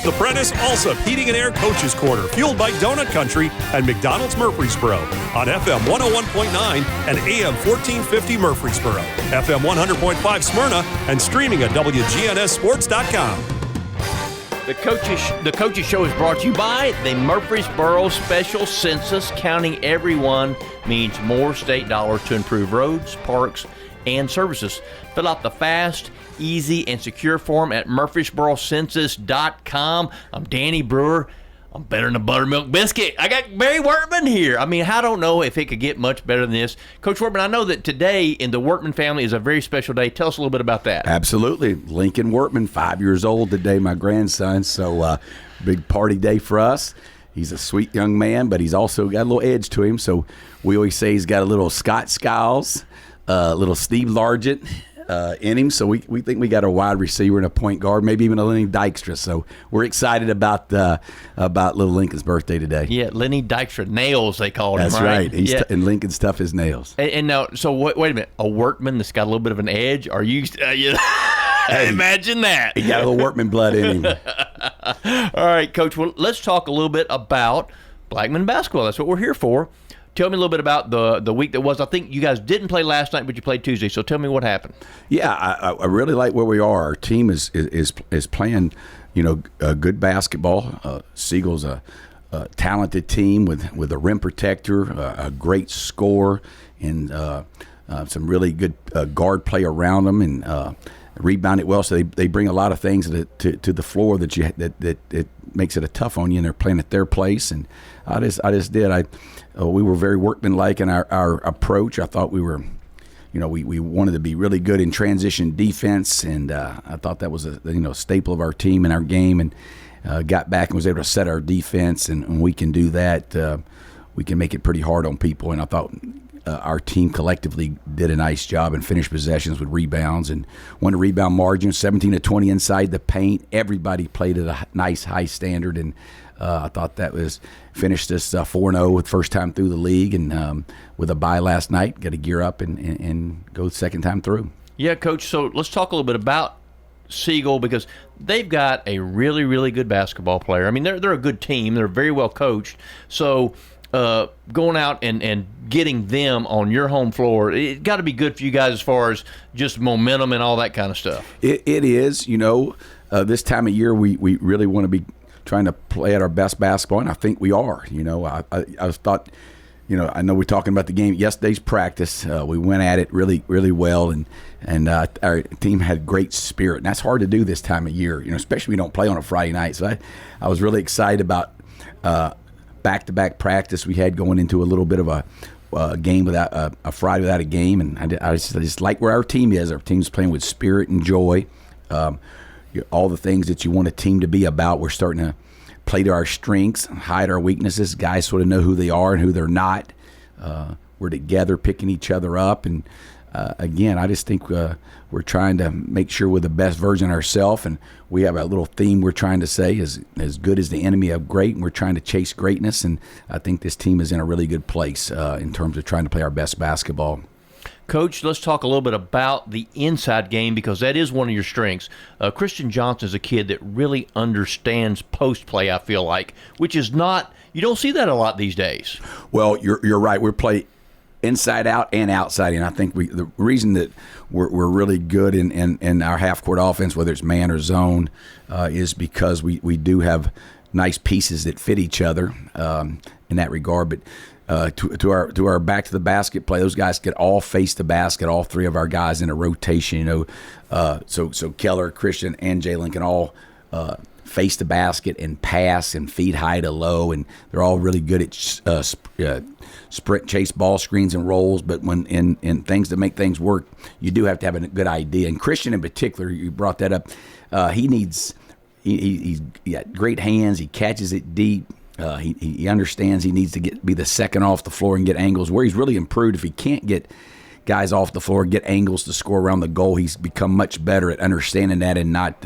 The Prentice Allsup Heating and Air Coaches Corner, fueled by Donut Country and McDonald's Murfreesboro on FM 101.9 and AM 1450 Murfreesboro, FM 100.5 Smyrna, and streaming at WGNSSports.com. The Coaches Show is brought to you by the Murfreesboro Special Census. Counting everyone means more state dollars to improve roads, parks, and services. Fill out the fast, easy, and secure form at murfreesborocensus.com. I'm Danny Brewer. I'm better than a buttermilk biscuit. I got Barry Wortman here. I mean, I don't know if it could get much better than this. Coach Wortman, I know that today in the Wortman family is a very special day. Tell us a little bit about that. Absolutely. Lincoln Wortman, 5 years old today, my grandson. So big party day for us. He's a sweet young man, but he's also got a little edge to him. So we always say he's got a little Scott Skiles, a little Steve Largent in him. So we think we got a wide receiver and a point guard, maybe even a Lenny Dykstra. So we're excited about little Lincoln's birthday today. Yeah, Lenny Dykstra, nails they called him. That's right. He's and Lincoln's tough as nails. And now, so wait a minute, a Wortman that's got a little bit of an edge. Are you? Hey, imagine that. He got a little Wortman blood in him. All right, Coach. Well, let's talk a little bit about Blackman basketball. That's what we're here for. Tell me a little bit about the week that was. I think you guys didn't play last night, but you played Tuesday. So tell me what happened. Yeah, I really like where we are. Our team is playing, good basketball. Siegel's a talented team with a rim protector, a great score, and some really good guard play around them, and rebound it well. So they bring a lot of things to the floor that it makes it a tough on you, and they're playing at their place. And I just did. We were very workmanlike in our approach. I thought we were, we wanted to be really good in transition defense, and I thought that was a staple of our team and our game. And got back and was able to set our defense, and when we can do that, we can make it pretty hard on people. And I thought our team collectively did a nice job and finished possessions with rebounds and won a rebound margin, 17-20 inside the paint. Everybody played at a nice high standard, and I thought that was finished this 4-0 with first time through the league, and with a bye last night, got to gear up and go second time through. Yeah, Coach. So let's talk a little bit about Siegel, because they've got a really, really good basketball player. I mean, they're a good team. They're very well coached. So going out and getting them on your home floor, it got to be good for you guys as far as just momentum and all that kind of stuff. It is. This time of year, we really want to be trying to play at our best basketball, and I think we are. I thought, I know we're talking about the game. Yesterday's practice, we went at it really, really well, and our team had great spirit, and that's hard to do this time of year, especially when we don't play on a Friday night. So I was really excited about back-to-back practice we had going into a little bit of a game without a Friday without a game, and I just like where our team is. Our team's playing with spirit and joy. All the things that you want a team to be about, we're starting to play to our strengths, hide our weaknesses. Guys sort of know who they are and who they're not. We're together picking each other up. And, again, I just think we're trying to make sure we're the best version of ourselves. And we have a little theme we're trying to say is as good as the enemy of great, and we're trying to chase greatness. And I think this team is in a really good place in terms of trying to play our best basketball. Coach, let's talk a little bit about the inside game, because that is one of your strengths. Christian Johnson is a kid that really understands post play, I feel like, which is not – you don't see that a lot these days. Well, you're right. We play inside out and outside, and I think the reason that we're really good in our half-court offense, whether it's man or zone, is because we do have nice pieces that fit each other in that regard. But to our back to the basket play, those guys could all face the basket. All three of our guys in a rotation, so Keller, Christian, and Jalen can all face the basket and pass and feed high to low, and they're all really good at sprint, chase, ball screens, and rolls. But when in things to make things work, you do have to have a good idea. And Christian in particular, you brought that up. He's got great hands. He catches it deep. He understands he needs to be the second off the floor and get angles. Where he's really improved, if he can't get guys off the floor, get angles to score around the goal, he's become much better at understanding that and not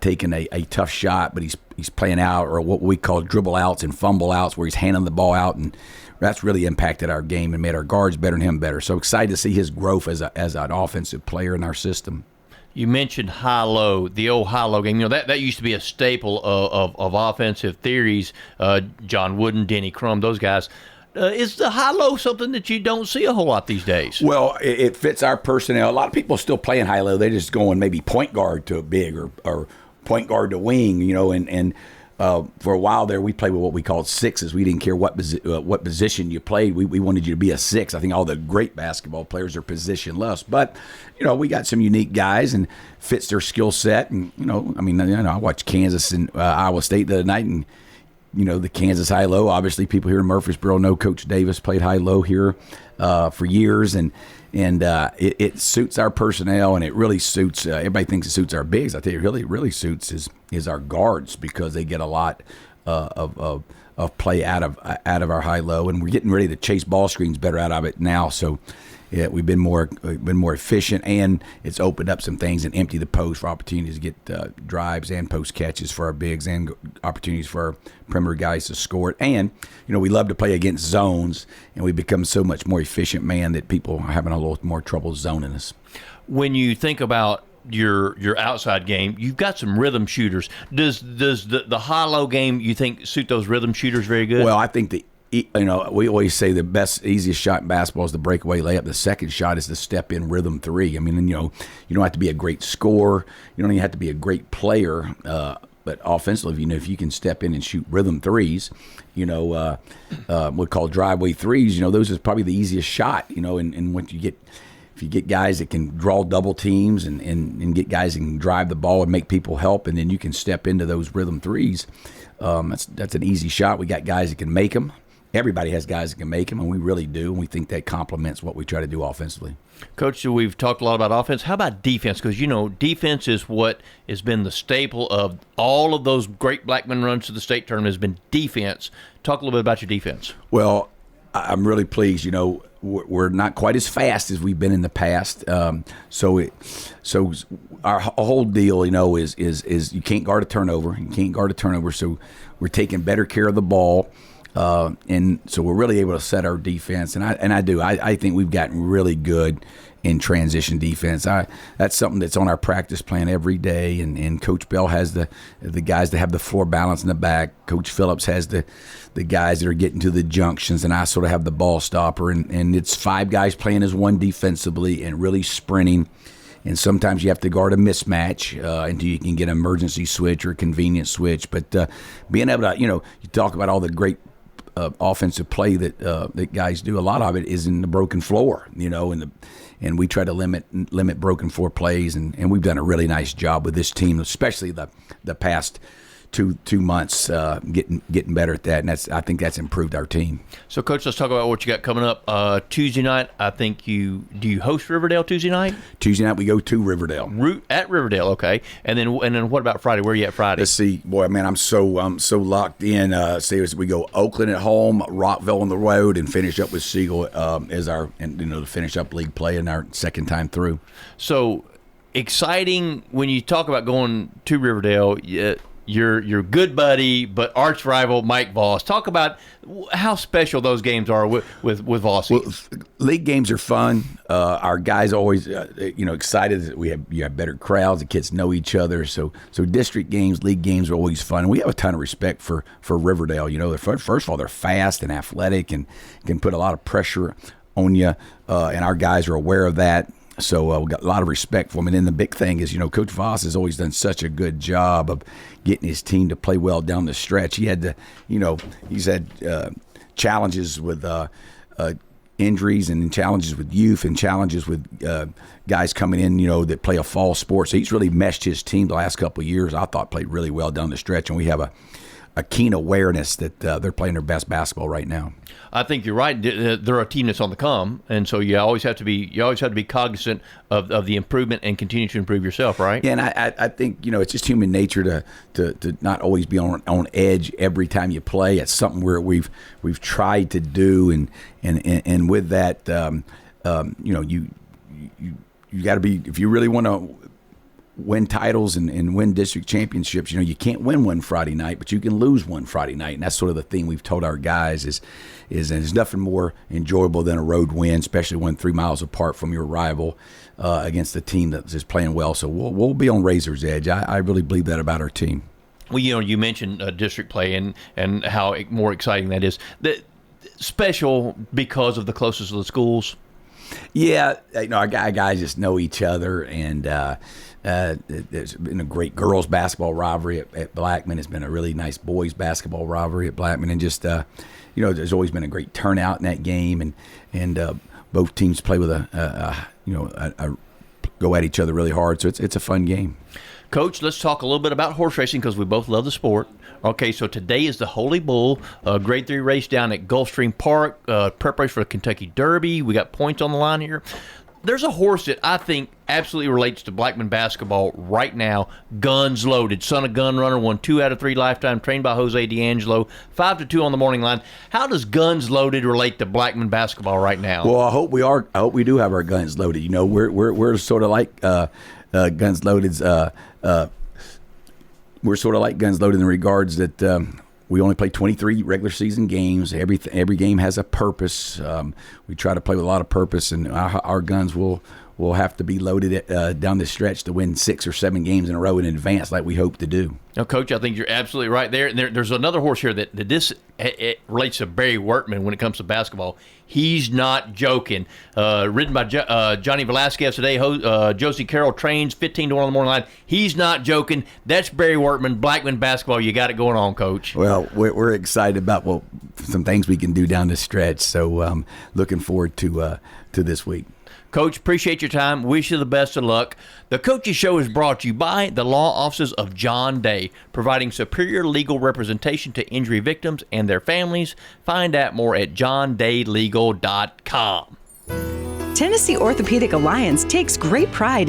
taking a tough shot, but he's playing out, or what we call dribble outs and fumble outs, where he's handing the ball out, and that's really impacted our game and made our guards better and him better. So excited to see his growth as an offensive player in our system. You mentioned high-low, the old high-low game. That used to be a staple of offensive theories. John Wooden, Denny Crum, those guys. Is the high-low something that you don't see a whole lot these days? Well, it fits our personnel. A lot of people are still playing high-low. They're just going maybe point guard to a big or point guard to wing, and for a while there, we played with what we called sixes. We didn't care what position you played. We wanted you to be a six. I think all the great basketball players are positionless. But, we got some unique guys and fits their skill set. And, I watched Kansas and Iowa State the other night, and, the Kansas high-low. Obviously, people here in Murfreesboro know Coach Davis played high-low here for years. And it suits our personnel, and it really suits. Everybody thinks it suits our bigs. I tell you, it really suits is our guards, because they get a lot of play out of our high-low, and we're getting ready to chase ball screens better out of it now. So. Yeah, we've been more efficient, and it's opened up some things and empty the post for opportunities to get drives and post catches for our bigs, and opportunities for our perimeter guys to score it. And we love to play against zones, and we become so much more efficient, man, that people are having a little more trouble zoning us. When you think about your outside game, you've got some rhythm shooters. Does the high-low game, you think, suit those rhythm shooters very good? Well, I think we always say the easiest shot in basketball is the breakaway layup. The second shot is the step-in rhythm three. I mean, you don't have to be a great scorer. You don't even have to be a great player. But offensively, if you can step in and shoot rhythm threes, we call driveway threes. Those is probably the easiest shot. And when if you get guys that can draw double teams and get guys that can drive the ball and make people help, and then you can step into those rhythm threes. That's an easy shot. We got guys that can make them. Everybody has guys that can make them, and we really do, and we think that complements what we try to do offensively. Coach, we've talked a lot about offense. How about defense? Because, defense is what has been the staple of all of those great Blackman runs to the state tournament, has been defense. Talk a little bit about your defense. Well, I'm really pleased. We're not quite as fast as we've been in the past. So our whole deal, is you can't guard a turnover. You can't guard a turnover, so we're taking better care of the ball. And so we're really able to set our defense, and I think we've gotten really good in transition defense. That's something that's on our practice plan every day, and Coach Bell has the guys that have the floor balance in the back. Coach Phillips has the guys that are getting to the junctions, and I sort of have the ball stopper, and it's five guys playing as one defensively and really sprinting. And sometimes you have to guard a mismatch until you can get an emergency switch or a convenient switch. But being able to, you talk about all the great offensive play that guys do. A lot of it is in the broken floor, and we try to limit broken floor plays, and we've done a really nice job with this team, especially the past two months, getting better at that, and I think that's improved our team. So, Coach, let's talk about what you got coming up Tuesday night. I think do you host Riverdale Tuesday night? Tuesday night we go to Riverdale. At Riverdale, okay. And then what about Friday? Where are you at Friday? Let's see, boy, man, I'm so locked in. Seriously, we go Oakland at home, Rockville on the road, and finish up with Siegel as to finish up league play in our second time through. So exciting when you talk about going to Riverdale. Your good buddy but arch rival Mike Voss. Talk about how special those games are with Voss. Well, league games are fun. Our guys are always excited that you have better crowds. The kids know each other. So district games, league games are always fun. And we have a ton of respect for Riverdale. First of all, they're fast and athletic and can put a lot of pressure on you. And our guys are aware of that. So we've got a lot of respect for him. And then the big thing is, Coach Voss has always done such a good job of getting his team to play well down the stretch. He had he's had challenges with injuries and challenges with youth and challenges with guys coming in, that play a fall sport. So he's really meshed his team the last couple of years. I thought played really well down the stretch, and we have a keen awareness that they're playing their best basketball right now. I think you're right. They're a team that's on the come, and so you always have to be cognizant of the improvement and continue to improve yourself, right? Yeah, and I think it's just human nature to not always be on edge every time you play. It's something where we've tried to do, and with that, you got to be, if you really want to win titles and win district championships, you can't win one Friday night, but you can lose one Friday night. And that's sort of the thing we've told our guys is there's nothing more enjoyable than a road win, especially when 3 miles apart from your rival against a team that's just playing well. So we'll be on razor's edge. I really believe that about our team. Well, you mentioned district play and how more exciting that is. Special because of the closest of the schools. Yeah, our guys just know each other, and there's been a great girls basketball rivalry at Blackman. It's been a really nice boys basketball rivalry at Blackman, and just there's always been a great turnout in that game, and both teams play with a go at each other really hard. So it's a fun game. Coach, let's talk a little bit about horse racing because we both love the sport. Okay, so today is the Holy Bull, Grade 3 race down at Gulfstream Park, preparation for the Kentucky Derby. We got points on the line here. There's a horse that I think absolutely relates to Blackman basketball right now, Guns Loaded. Son of Gun Runner, won 2 out of 3 lifetime, trained by Jose D'Angelo, 5-2 on the morning line. How does Guns Loaded relate to Blackman basketball right now? Well, I hope we do have our guns loaded. We're sort of like Guns Loaded's. We're sort of like Guns Loaded in regards that we only play 23 regular season games. Every game has a purpose. We try to play with a lot of purpose, and our guns will have to be loaded down the stretch to win 6 or 7 games in a row in advance, like we hope to do. Now, Coach, I think you're absolutely right there. And there's another horse here that it relates to Barry Wortman when it comes to basketball. He's not joking. Ridden by Johnny Velasquez today. Josie Carroll trains 15-1 on the morning line. He's not joking. That's Barry Wortman, Blackman basketball. You got it going on, Coach. Well, we're excited about some things we can do down the stretch. So looking forward to this week. Coach, appreciate your time. Wish you the best of luck. The Coaches Show is brought to you by the law offices of John Day, providing superior legal representation to injury victims and their families. Find out more at johndaylegal.com. Tennessee Orthopedic Alliance takes great pride